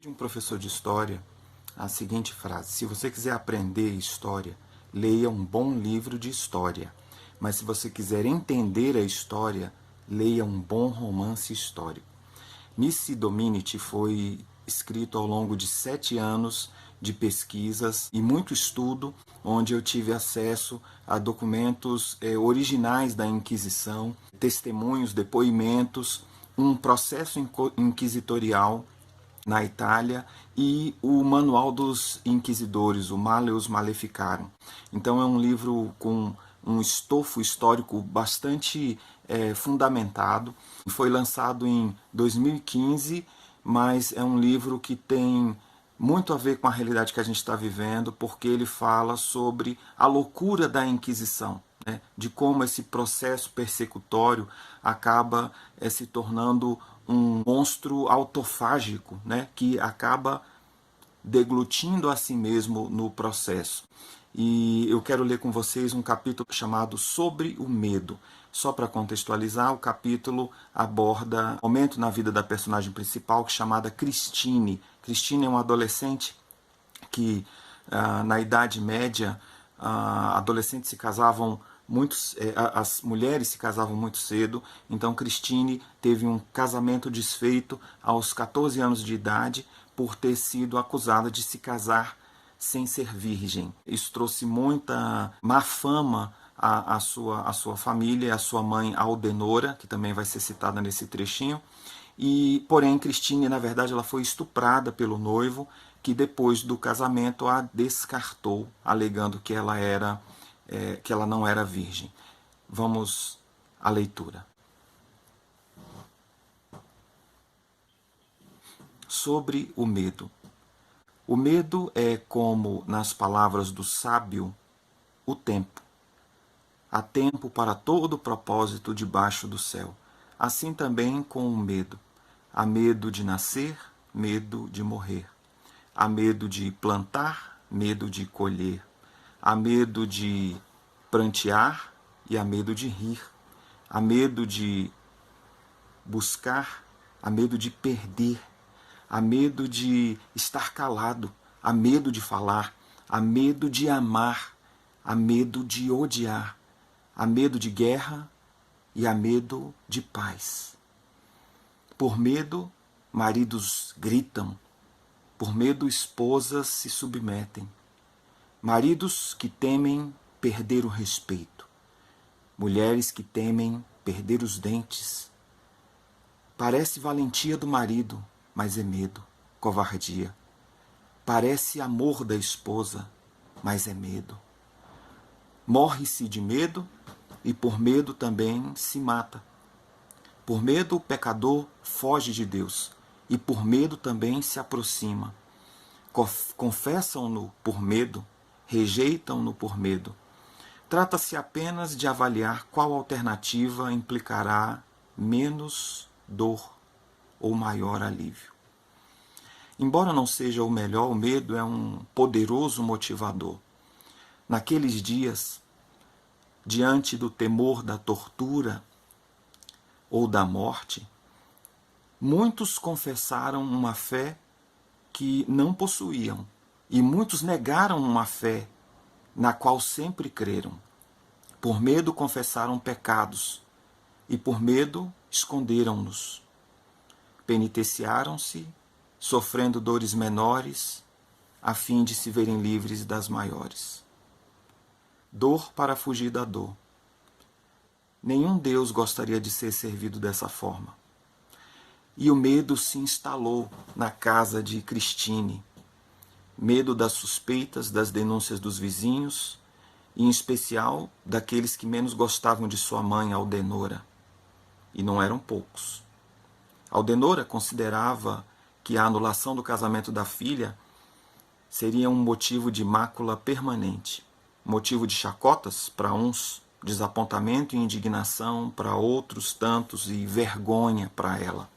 De um professor de história, a seguinte frase: se você quiser aprender história, leia um bom livro de história. Mas se você quiser entender a história, leia um bom romance histórico. Nisi Dominici foi escrito ao longo de 7 anos de pesquisas e muito estudo, onde eu tive acesso a documentos originais da Inquisição, testemunhos, depoimentos, um processo inquisitorial na Itália e o Manual dos Inquisidores, o Malleus Maleficarum. Então é um livro com um estofo histórico bastante fundamentado. Foi lançado em 2015, mas é um livro que tem muito a ver com a realidade que a gente está vivendo, porque ele fala sobre a loucura da Inquisição, né? De como esse processo persecutório acaba se tornando um monstro autofágico, né? Que acaba deglutindo a si mesmo no processo. E eu quero ler com vocês um capítulo chamado Sobre o Medo. Só para contextualizar, o capítulo aborda um momento na vida da personagem principal chamada Christine. Christine é uma adolescente que, na Idade Média, adolescentes se casavam as mulheres se casavam muito cedo, então Christine teve um casamento desfeito aos 14 anos de idade por ter sido acusada de se casar sem ser virgem. Isso trouxe muita má fama à sua família, à sua mãe Aldenora, que também vai ser citada nesse trechinho. Porém, Christine, na verdade, ela foi estuprada pelo noivo, que depois do casamento a descartou, alegando que ela não era virgem. Vamos à leitura. Sobre o medo. O medo é como, nas palavras do sábio, o tempo. Há tempo para todo propósito debaixo do céu. Assim também com o medo. Há medo de nascer, medo de morrer. Há medo de plantar, medo de colher. Há medo de prantear e há medo de rir. Há medo de buscar, há medo de perder. Há medo de estar calado, há medo de falar, há medo de amar, há medo de odiar, há medo de guerra e há medo de paz. Por medo, maridos gritam, por medo, esposas se submetem. Maridos que temem perder o respeito, mulheres que temem perder os dentes. Parece valentia do marido, mas é medo, covardia. Parece amor da esposa, mas é medo. Morre-se de medo e por medo também se mata. Por medo o pecador foge de Deus e por medo também se aproxima. Confessam-no por medo, rejeitam-no por medo. Trata-se apenas de avaliar qual alternativa implicará menos dor ou maior alívio. Embora não seja o melhor, o medo é um poderoso motivador. Naqueles dias, diante do temor da tortura ou da morte, muitos confessaram uma fé que não possuíam e muitos negaram uma fé na qual sempre creram. Por medo confessaram pecados e por medo esconderam-nos. Penitenciaram-se, sofrendo dores menores, a fim de se verem livres das maiores. Dor para fugir da dor. Nenhum Deus gostaria de ser servido dessa forma. E o medo se instalou na casa de Christine. Medo das suspeitas, das denúncias dos vizinhos, e em especial daqueles que menos gostavam de sua mãe, Aldenora. E não eram poucos. Aldenora considerava que a anulação do casamento da filha seria um motivo de mácula permanente, motivo de chacotas para uns, desapontamento e indignação para outros tantos e vergonha para ela.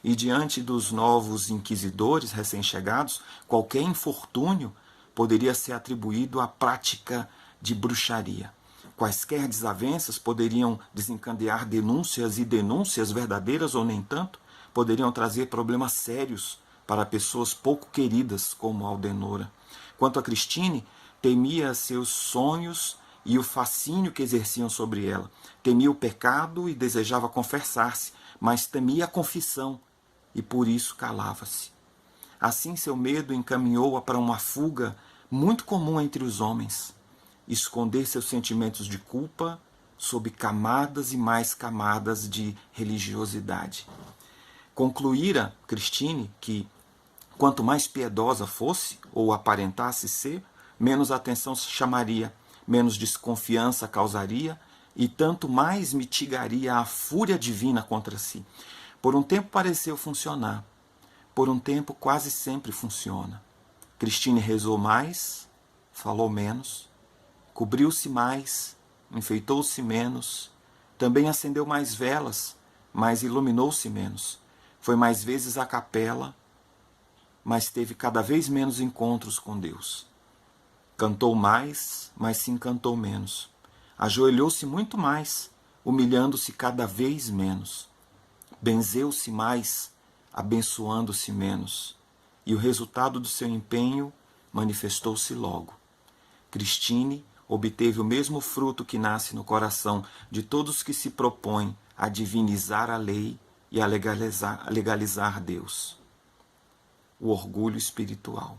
E diante dos novos inquisidores recém-chegados, qualquer infortúnio poderia ser atribuído à prática de bruxaria. Quaisquer desavenças poderiam desencadear denúncias e denúncias verdadeiras ou nem tanto, poderiam trazer problemas sérios para pessoas pouco queridas como Aldenora. Quanto a Cristine, temia seus sonhos e o fascínio que exerciam sobre ela. Temia o pecado e desejava confessar-se, mas temia a confissão e por isso calava-se. Assim seu medo encaminhou-a para uma fuga muito comum entre os homens: esconder seus sentimentos de culpa sob camadas e mais camadas de religiosidade. Concluíra Cristine que, quanto mais piedosa fosse, ou aparentasse ser, menos atenção chamaria, menos desconfiança causaria e tanto mais mitigaria a fúria divina contra si. Por um tempo pareceu funcionar, por um tempo quase sempre funciona. Cristine rezou mais, falou menos, cobriu-se mais, enfeitou-se menos, também acendeu mais velas, mas iluminou-se menos. Foi mais vezes à capela, mas teve cada vez menos encontros com Deus. Cantou mais, mas se encantou menos. Ajoelhou-se muito mais, humilhando-se cada vez menos. Benzeu-se mais, abençoando-se menos. E o resultado do seu empenho manifestou-se logo. Cristine obteve o mesmo fruto que nasce no coração de todos que se propõem a divinizar a lei e a legalizar Deus: o orgulho espiritual.